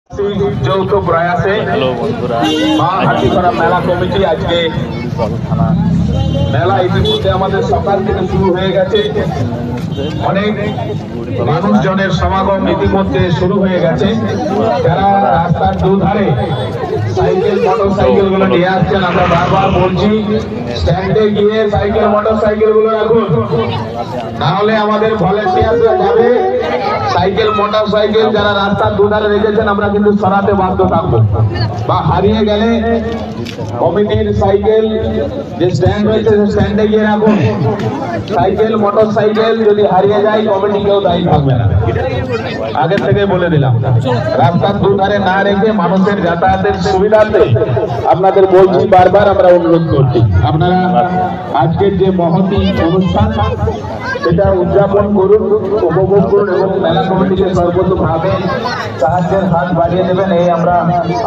যৌথ প্রয়াসে মা হাতিপাড়া মেলা কমিটি আজকে মেলা ইতিমধ্যে আমাদের সকাল থেকে শুরু হয়ে গেছে। অনেক মানুষজনের সমাগম ইতিমধ্যে শুরু হয়ে গেছে। যারা রাস্তার দুধারে সাইকেল মোটর সাইকেল গুলো নিয়ে আসছেন, আমরা বারবার বলছি স্ট্যান্ডে গিয়ে সাইকেল মোটর সাইকেল গুলো রাখুন, নাহলে আমাদের ভলেন্টিয়াররা যাবে। সাইকেল মোটর সাইকেল যারা রাস্তার দুধারে রেখেছেন আমরা কিন্তু সরাতে বাধ্য থাকবো, বা হারিয়ে গেলে কমিটির সাইকেল যে স্ট্যান্ড রয়েছে সেই স্ট্যান্ডে গিয়ে রাখুন। সাইকেল মোটর সাইকেল যদি হারিয়ে যায় কমিটি কেউ দায়ী থাকবে না, আগে থেকে বলে দিলাম। রাস্তার দুধারে না রেখে মানুষের যাতায়াতের সুবিধাতে আপনাদের বলছি, বারবার আমরা অনুরোধ করছি, আপনারা আজকের যে মহতি অনুষ্ঠান সেটা উদযাপন করুন, উপভোগ করুন এবং মেলা কমিটিকে সর্বোচ্চভাবে সাহায্যের হাত বাড়িয়ে দেবেন এই আমরা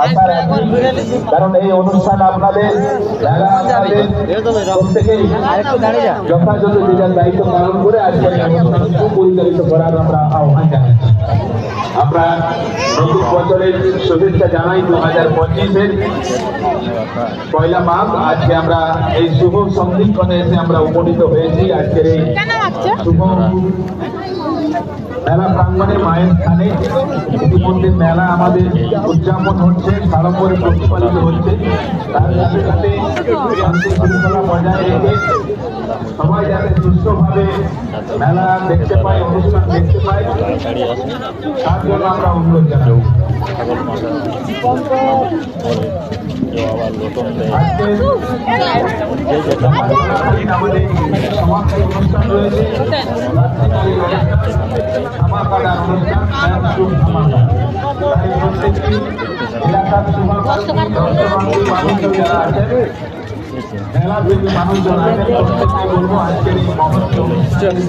আশা রাখি। কারণ এই অনুষ্ঠান আপনাদের প্রত্যেকেই যথাযথ নিজের দায়িত্ব পালন করে আজকের অনুষ্ঠান সুপরিচালিত করার আমরা আহ্বান জানাচ্ছি। আমরা নতুন বছরের শুভেচ্ছা জানাই 2025-এর পয়লা মাঘ। আজকে আমরা এই শুভ সন্ধিক্ষণে এসে আমরা উপনীত হয়েছি। আজকের এই শুভ মেলা প্রাঙ্গণে মায়ের স্থানে ইতিমধ্যে মেলা আমাদের উদযাপন হচ্ছে, সাড়ম্বরে প্রতিপালিত হচ্ছে। তার সাথে সাথে শান্তি শৃঙ্খলা বজায় রেখে সবাই যাতে সুস্থভাবে মেলা দেখতে পায়, অনুষ্ঠান দেখতে পায়, তার জন্য আমরা অনুরোধ জানাই। আমাদের সমাজের অনুষ্ঠান রয়েছে, ধামাকাদার অনুষ্ঠান এলাকার মানুষজন যারা আছেন, মেলার যদি মানুষজন আছেন প্রত্যেককে বলবো আজকের এই মহৎ অনুষ্ঠানে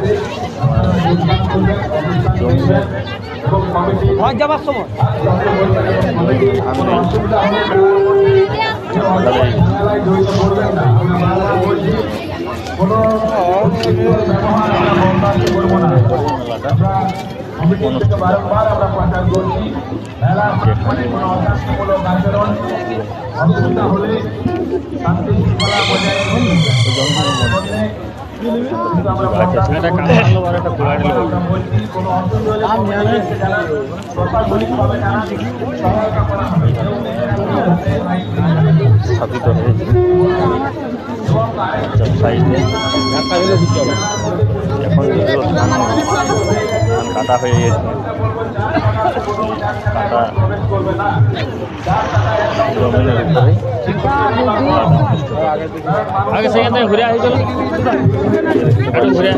এবং কমিটি যাবার সময় কোনো অসুবিধা হলে মেলায় জড়িত করবেন না। আমরা বলছি কোনো ব্যবহার আমরা বরদাস্ত করবো না। আমরা কমিটির থেকে বারবার আমরা প্রচার করছি, মেলা কোনো অশান্তিমূলক আচরণ অসুবিধা হলে শান্তি শৃঙ্খলা বজায় স্থাপিত হয়েছে সাইডে। এখন যেগুলো ধান কাটা হয়ে গেছে, কাটা জমিনের উপরে আগে সেখান থেকে ঘুরে আসছিল, ঘুরে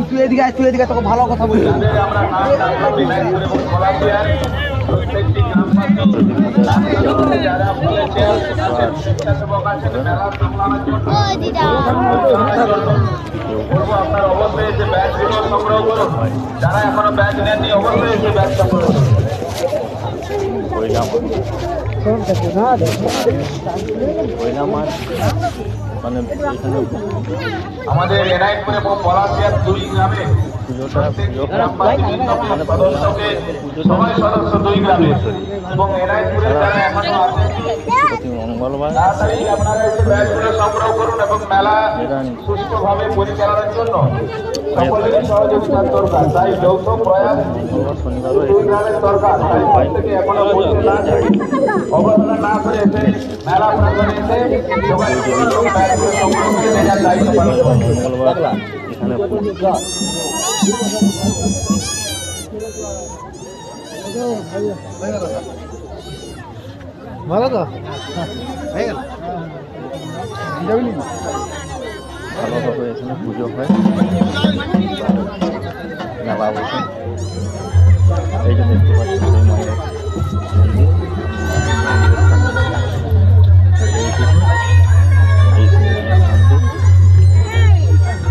তুই এদিকে তোকে ভালো কথা বলছি। আপনার অবশ্যই এসে ব্যাগগুলো সংগ্রহ করুন, যারা এখনো ব্যাগ নেননি অবশ্যই এসে ব্যাগ সংগ্রহ করুন। আমাদের এনায়তপুরে পলাশিয়ার 2 গ্রামে সবাই সদস্য 2 গ্রামে এবং এনায়তপুরে যারা এখনো আছেন তাড়াতাড়ি আপনারা এসে ব্যাগগুলো সংগ্রহ করুন এবং মেলা সুষ্ঠুভাবে পরিচালনার জন্য সকলেরই সহযোগিতার দরকার। তাই যৌথ প্রয়াস 2 গ্রামের দরকার। তাই প্রত্যেকে এখনো বলতে না অবহেলা না করে এসে মেলা প্রাঙ্গণে এসে সবাই ব্যাগগুলো সংগ্রহ করে নেওয়ার দায়িত্ব পালন করুন। ভালো তো হয়ে গেল। ভালোভাবে এখানে পুজো হয়, মেলা বসে। এই যে দেখতে পাচ্ছি মায়ের মন্দির,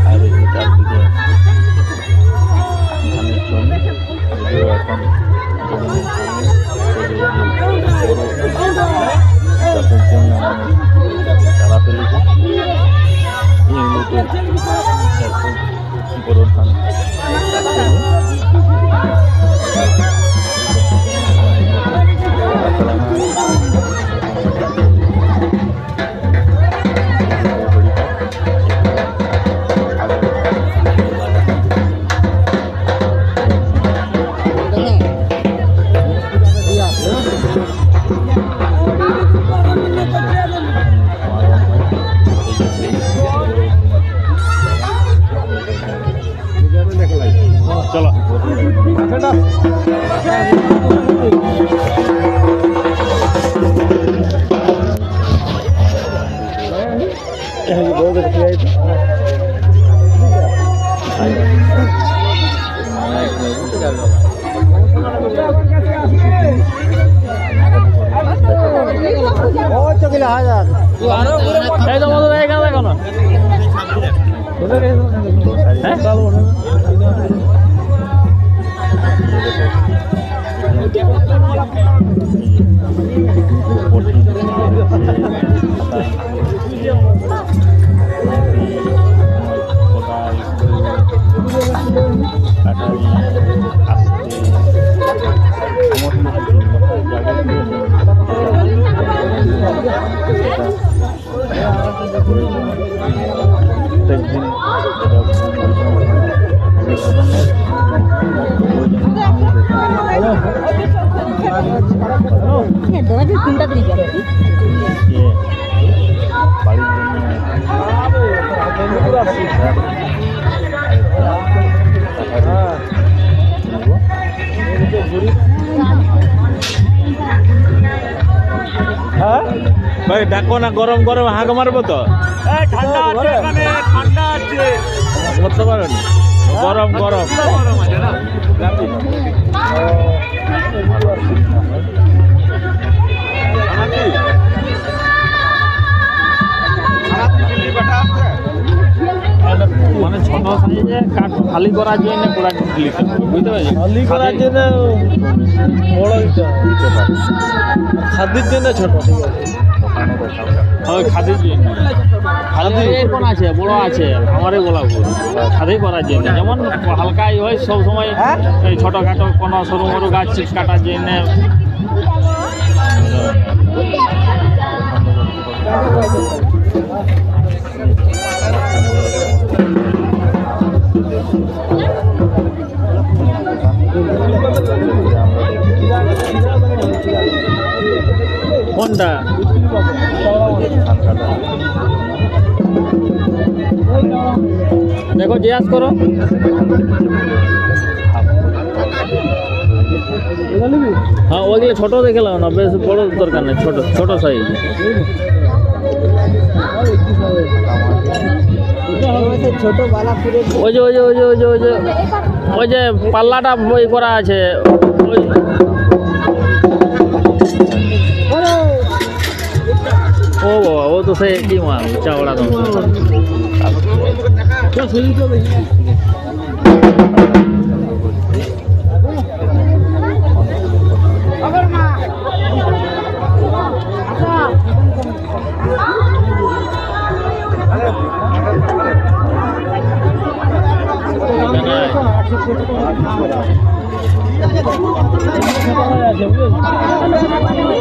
আর এই চারদিকে ধানের জমি, এখন এই তো মধু এখানে দেখো না ভাই ডাকো না, গরম গরম হাঁক মারবো তো। ঠান্ডা আছে এখানে, ঠান্ডা আছে, করতে পারেন গরম গরম। মানে ছোট সাইজে কাঠ খালি করার জন্য পুরা দিতে বুঝতে পারছি, খালি করার জন্য বড় দিতে পারে, খাদির জন্য ছোট। ঠিক আছে, হ্যাঁ খাদির জন্য খাদি কোন আছে, বড় আছে, আমারই বলা ভুল। খাদি করার জন্য যেমন হালকাই হয় সব সময়, এই ছোটখাটো কোনো সরু মরু গাছ কাটার জন্য। কোনটা দেখো, জিজ্ঞাস করো। হ্যাঁ ওইগুলো ছোট দেখে লাও না, বেশ বড় দরকার নেই, ছোট ছোট সাইজ। ওই যে ওই যে ওই যে ওই যে ওই যে ওই যে পাল্লাটা বই করা আছে, ওই ও বাবা, ও তো সেই একই মাল, চাওড়া দাম।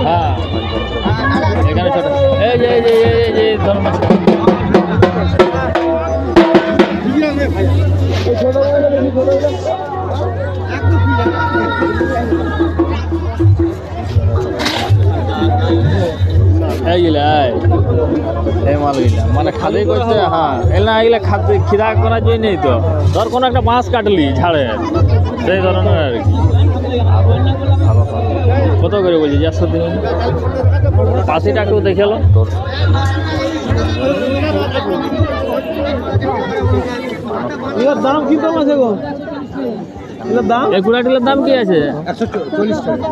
হ্যাঁ এখানে ছোট, এই যে এই যে এই যে ধর্ম এইগুলা এই মালগুলা মানে খালি করতে। হ্যাঁ এগুলা এগুলা খাদ্য খিদা করার জন্যই তো। ধর কোনো একটা বাঁশ কাটলি ঝাড়ে, সেই ধরনের আর কি। কত করে বলছি? 400 দিন, 80 টাকাও দেখে এলো তোর। এর দাম কি দাম আছে গো? এর দাম এই কুড়াটির দাম কি আছে? 140 টাকা।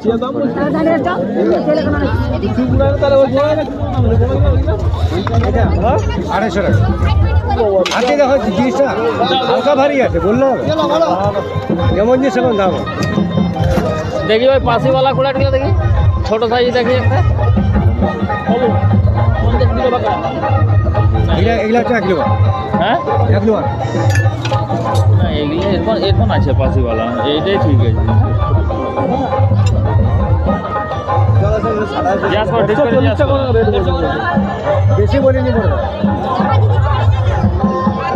কি দাম বলছো? কুড়া তাহলে ওই বড় এটা 250 টাকা। হাতে দেখো জিনিসটা হালকা ভারী আছে, বললো কেমন জিনিস এখন দাম। দেখি ওই পাশিওয়ালা কুড়াটিলা দেখি, ছোট সাইজ দেখি একটা। এগুলা 1 কিলো। হ্যাঁ 1 কিলো না, এগুলো এখন এখন আছে পাশিওয়ালা, এইটাই ঠিক আছে। বেশি বলে নি বড়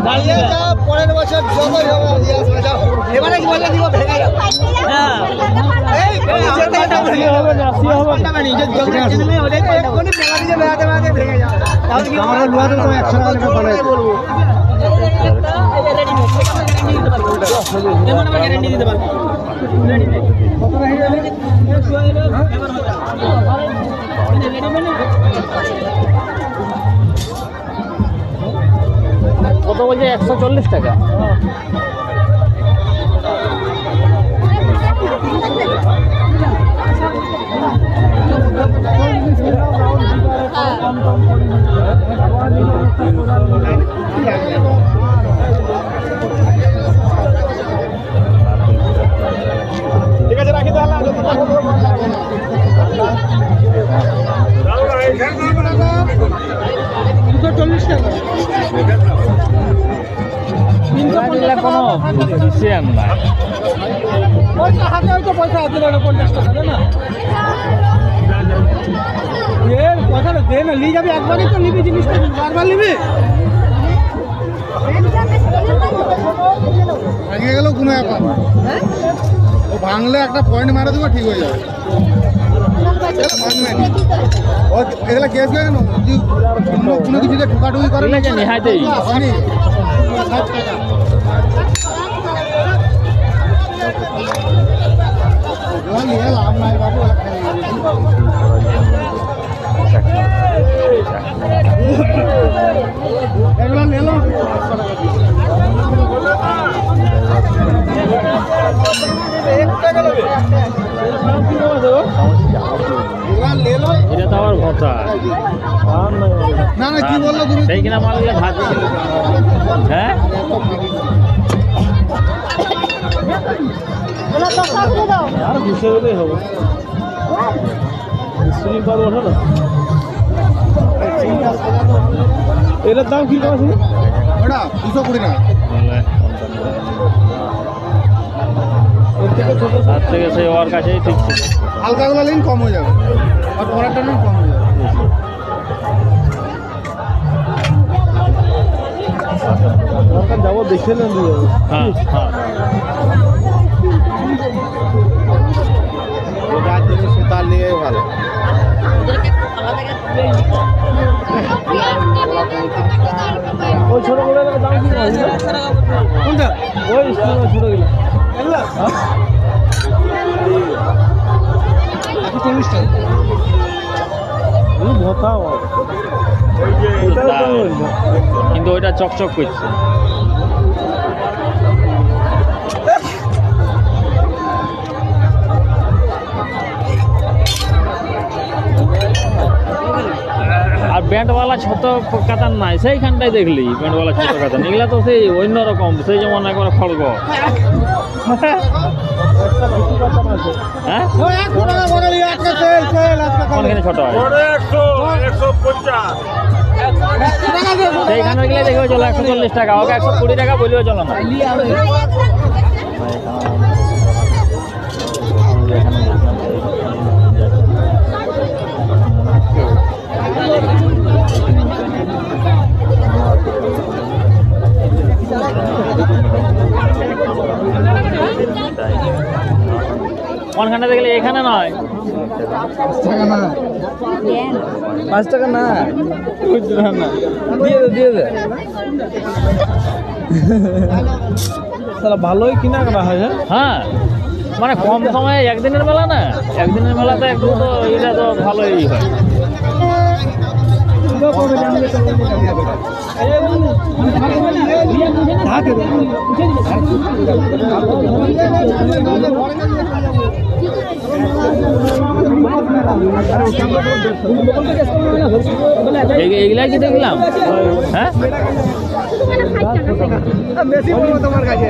দাঁড়িয়ে যা, পরের বছর যতই হবে এবারে কি বললে দিব ভেঙে যাবে। হ্যাঁ এই যেটা ভেঙে হবে না, সি হবে না, নিজে জলদি জেনে ওটাই কোনি পেলা দিয়ে বেড়াতে বেড়াতে ভেঙে যাবে। তাহলে কি আমরা লোয়া তো 100 টাকা করে বানাই বলবো। এমন গ্যারান্টি দিতে পারবো। কত বলছে? 140 টাকা। ঠিক আছে, রাখি তাহলে। 240 টাকা। নিলে কোনো হিসেব নাই। পয়সা হাতে হয়তো পয়সা হাতে 50 টাকা দে না। পয়সাটা দে না, নিয়ে যাবি একবারই তো নিবি জিনিসটা, বারবার নিবি। ভাঙে গেলেও কোনো ব্যাপার না। ও ভাঙলে একটা পয়েন্ট মারা দেবো, ঠিক হয়ে যাবে। ও এগুলো কেস কেন কোনো কিছুতে ঠুকাঠুকি করে না, নিহাতেই হয়নি। নিয়ে লাভ নাই বাবু। এগুলো নিল এটা তো আমার ভর্তা। না না, কি বললো তুমি? সেই কিনা মারলে ভাত ছিল। হ্যাঁ, আর ঘুষে গেলেই হবে। স্লিপার ওঠে না। এটার দাম কি আছে? ওটা 220 টাকা। এর থেকে ছোট তার থেকে সেই ওর কাছেই ঠিক ছিল। হালকাগুলো নিন, কম হয়ে যাবে। আর পরেরটা নিন, কম হয়ে যাবে। দরকার যাবো, দেখে নেন দিয়ে যাবো। হ্যাঁ হ্যাঁ, যার জিনিস তার নিয়ে ভালো। ওই ছোট গুলো দাম কি আছে? কোনটা? ওই স্টিমার ছোট গুলো। এগুলা? 140 টাকা। এই ভোতা কিন্তু ওইটা চকচক করছে। আর ব্যান্ডওয়ালা ছোট কাতান নাই, সেইখানটাই দেখলি ব্যান্ডওয়ালা ছোট কাতান। এগুলা তো সেই অন্যরকম, সেই যেমন একবার খড়গ। হ্যাঁ, কোনখানে ছোট হয়? সেইখানে গেলে দেখবে চলো 140 টাকা, ওকে 120 টাকা বললেও চলো না। কোনখানে দেখলে এখানে নয়। 5 টাকা না, বুঝলাম না। দিয়ে দে তাহলে ভালোই কিনা করা হয়। হ্যাঁ, মানে কম সময়ে একদিনের মেলা না, একদিনের মেলাতে একটু তো এটা তো ভালোই হয়। এইগুলাই কি দেখলাম? হ্যাঁ, বেশি বলবো তোমার কাছে।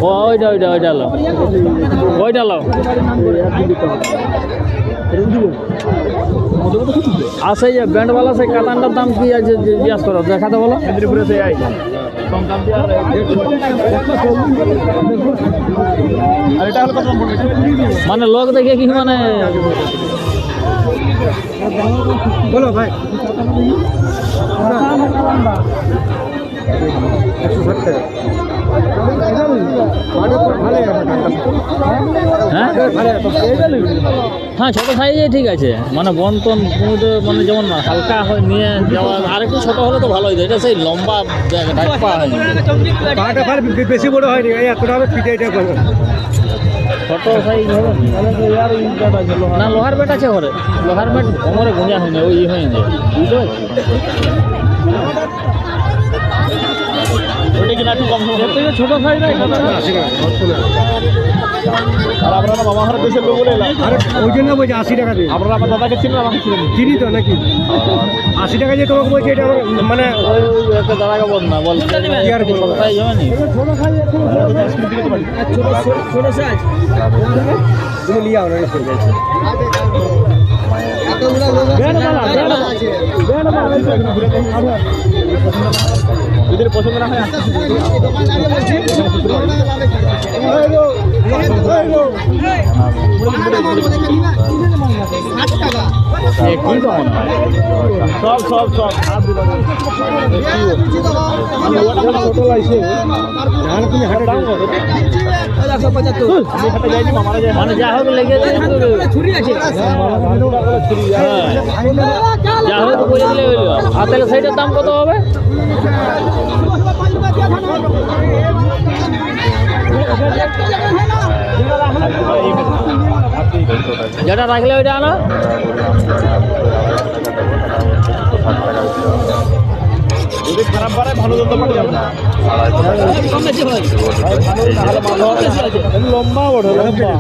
ওইটা ওইটা ওইটা লো, ওইটা লো। আর সেই যে ব্যান্ডওয়ালা সেই কাতানটার দাম কি আছে জিজ্ঞাস করো, দেখাতে বলো। মেদিনীপুরে সেই আই কম দাম দিয়ে। আর এটা হলো কত দাম পড়বে? মানে লোক দেখে কি মানে বলো ভাই। 160 টাকা। হ্যাঁ হ্যাঁ ছোটো সাইজে ঠিক আছে, মানে বন টন মানে যেমন হালকা হয় নিয়ে যাওয়া, আর একটু ছোটো হলে তো ভালো হতো। এটা সেই লম্বা ঢাকা হয়নি, পাটা ফার বেশি বড় হয়নি, এই এতটা হবে পিঠে এটা করবে। ছোটো সাইজ হবে না। লোহার বেট আছে ঘরে, লোহার বেট কোমরে গুঁজা হয়নি, ওই হয়ে যায়, বুঝতে পারছি। ওইটা কিনা একটু কম থেকে ছোটো সাইজ নাই। আর আপনারা মামা ঘরের দেশের লোক বলে এলাম, আরে ওই জন্য বলছি 80 টাকা দিয়ে। আপনারা আমার দাদাকে চিনেন, আমাকে চিনেন, চিনি তো নাকি 80 টাকা দিয়ে তোমাকে বলছি, এটা আমার মানে ওই একটা দাদাকে বল না, বল কি আর বলবো? ছোটো সাইজ হবে নি? ছোট সাইজ তুমি লিয়ে আও না এই করে যাচ্ছে। যদি পছন্দ না হয় কি কমন সব সব সব ছোট লাগছে ধান তুমি হাটে দাম কত? মানে যা হোক লেগে যায়, যা হোক বলে দিলে হইল। আর তাহলে সেইটার দাম কত হবে? যেটা রাখলে ওইটা আনো। যদি খারাপ পারে ভালো জন্য পাঠিয়ে যাবে না, লম্বা বড় লম্বা,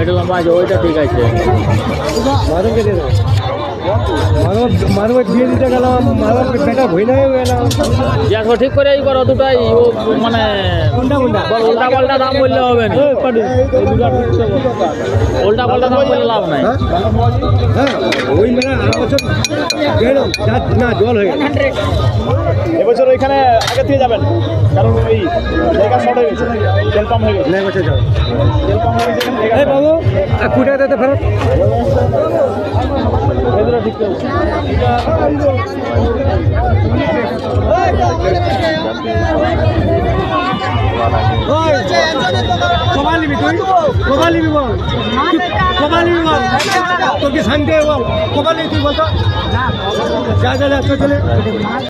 এটা লম্বা আছে, ওইটা ঠিক আছে। মাধবকে দিয়ে দাও। মাধব দিয়ে দিতে গেলাম, মাধব বেটা ভই না হয়ে গেলাম। দেখো ঠিক করে এই করো দুটাই, ও মানে উল্টা পাল্টা দাম বললে হবে না, উল্টা পাল্টা দাম বললে লাভ নাই। হ্যাঁ ওই মেলা আর বছর গেল না জল হয়ে গেল। এবছর ওইখানে আগে থেকে যাবেন, কারণ ওই জায়গা শর্ট হয়ে গেছে, তেল পাম্প হয়ে গেছে, না বছর যাও। তেল পাম্প হয়ে গেছে। এই বাবু আর কুড়ি টাকা দিতে ফেরত। ঠিক করে কবা নিবি তুই? কবা নিবি বল, কবা নিবি বল, তোর কি শান্তি বল, কবা নিবি তুই বলতো? যা যা যা চলে।